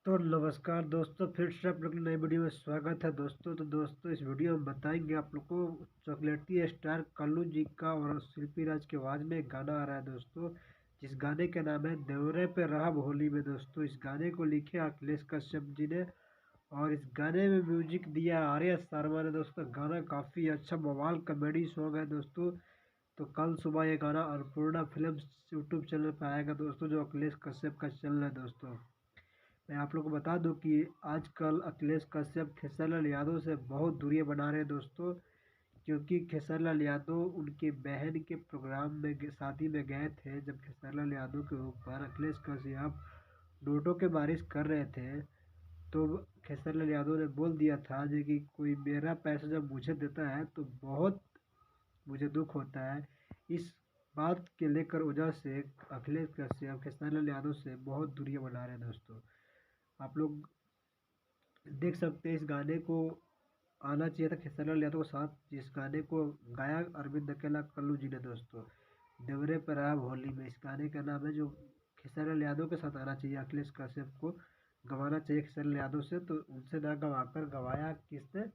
तो नमस्कार दोस्तों, फिर से आप लोग की नई वीडियो में स्वागत है दोस्तों। तो दोस्तों, इस वीडियो में बताएंगे आप लोग को चॉकलेटी स्टार कल्लू जी का और शिल्पी राज की आवाज़ में एक गाना आ रहा है दोस्तों, जिस गाने का नाम है देवरे पे रहब होली में। दोस्तों, इस गाने को लिखे अखिलेश कश्यप जी ने और इस गाने में म्यूजिक दिया आर्या शर्मा ने। दोस्तों, गाना काफ़ी अच्छा बवाल कॉमेडी सॉन्ग है दोस्तों। तो कल सुबह ये गाना अन्नपूर्णा फिल्म यूट्यूब चैनल पर आएगा दोस्तों, जो अखिलेश कश्यप का चैनल है दोस्तों। मैं आप लोग को बता दूं कि आजकल अखिलेश कश्यप खेसारीलाल यादव से बहुत दूरियां बना रहे हैं दोस्तों, क्योंकि खेसारीलाल यादव उनकी बहन के प्रोग्राम में शादी में गए थे। जब खेसारीलाल यादव के ऊपर अखिलेश कश्यप नोटों के बारिश कर रहे थे, तो खेसारीलाल यादव ने बोल दिया था जो कि कोई मेरा पैसा जब मुझे देता है तो बहुत मुझे दुख होता है। इस बात के लेकर वजह से अखिलेश कश्यप खेसारीलाल यादव से बहुत दूरियां बना रहे हैं दोस्तों। आप लोग देख सकते हैं इस गाने को आना चाहिए था खेसारीलाल यादव के साथ, जिस गाने को गाया अरविंद अकेला कल्लू जी ने दोस्तों, देवरे पर आब होली में। इस गाने का नाम है जो खेसारीलाल यादव के साथ आना चाहिए। अखिलेश कश्यप को गवाना चाहिए खेसारीलाल यादव से, तो उनसे ना गवाकर गवाया किसने,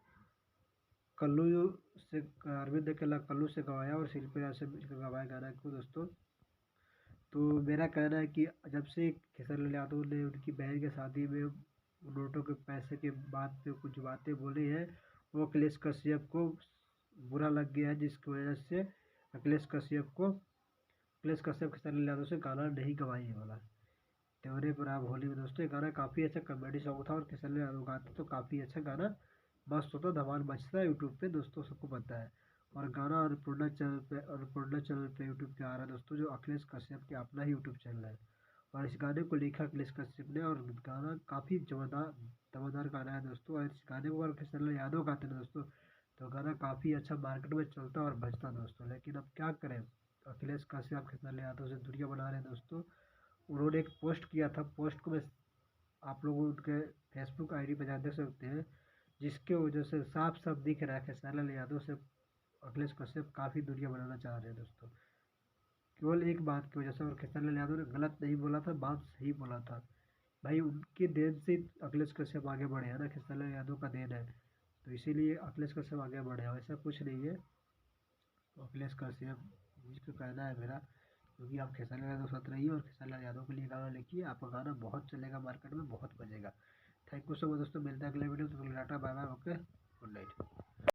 कल्लू से, अरविंद अकेला कल्लू से गवाया और शिल्पी राज से गवाया गाना को दोस्तों। तो मेरा कहना है कि जब से खेसारीलाल यादव ने उनकी बहन की शादी में नोटों के पैसे के बात पे कुछ बातें बोली हैं, वो अखिलेश कश्यप को बुरा लग गया है, जिसकी वजह से अखिलेश कश्यप खेसारीलाल यादव से गाना नहीं गवाने वाला। त्योरे पर आप होली में दोस्तों, ये गाना काफ़ी अच्छा कॉमेडी सॉन्ग था और खेसारीलाल यादव गाते तो काफ़ी अच्छा गाना मस्त होता, धमाल मचता है यूट्यूब पे दोस्तों, सबको पता है। और गाना अन्नपूर्णा चैनल पे यूट्यूब पे आ रहा है दोस्तों, जो अखिलेश कश्यप के अपना ही यूट्यूब चैनल है। और इस गाने को लिखा अखिलेश कश्यप ने और गाना काफ़ी दमदार गाना है दोस्तों। और इस गाने को अगर खेसारीलाल यादव गाते हैं दोस्तों, तो गाना काफ़ी अच्छा मार्केट में चलता और बजता दोस्तों। लेकिन अब क्या करें, अखिलेश कश्यप खेसारीलाल यादव से दूरियां बना रहे हैं दोस्तों। उन्होंने एक पोस्ट किया था, पोस्ट को मैं आप लोग उनके फेसबुक आईडी पर जा देख सकते हैं, जिसके वजह से साफ साफ दिख रहा है खेसारीलाल यादव से अखिलेश कश्यप काफ़ी दूरियां बनाना चाह रहे हैं दोस्तों, केवल एक बात की वजह से। और खेसारीलाल यादव ने गलत नहीं बोला था, बात सही बोला था। भाई, उनके देन से अखिलेश कश्यप आगे बढ़े हैं ना, खेसारीलाल यादव का देन है, तो इसीलिए अखिलेश कश्यप आगे बढ़े हैं, वैसा कुछ नहीं है। तो अखिलेश कश्यप जिसको कहना है मेरा, क्योंकि आप खेसारीलाल यादव साथ रहिए और खेसारीलाल यादव के लिए गाना लिखिए, आपका गाना बहुत चलेगा, मार्केट में बहुत बजेगा। थैंक यू सो मच दोस्तों, मिलता है अगले वीडियो, तो टाटा bye bye, okay, good night.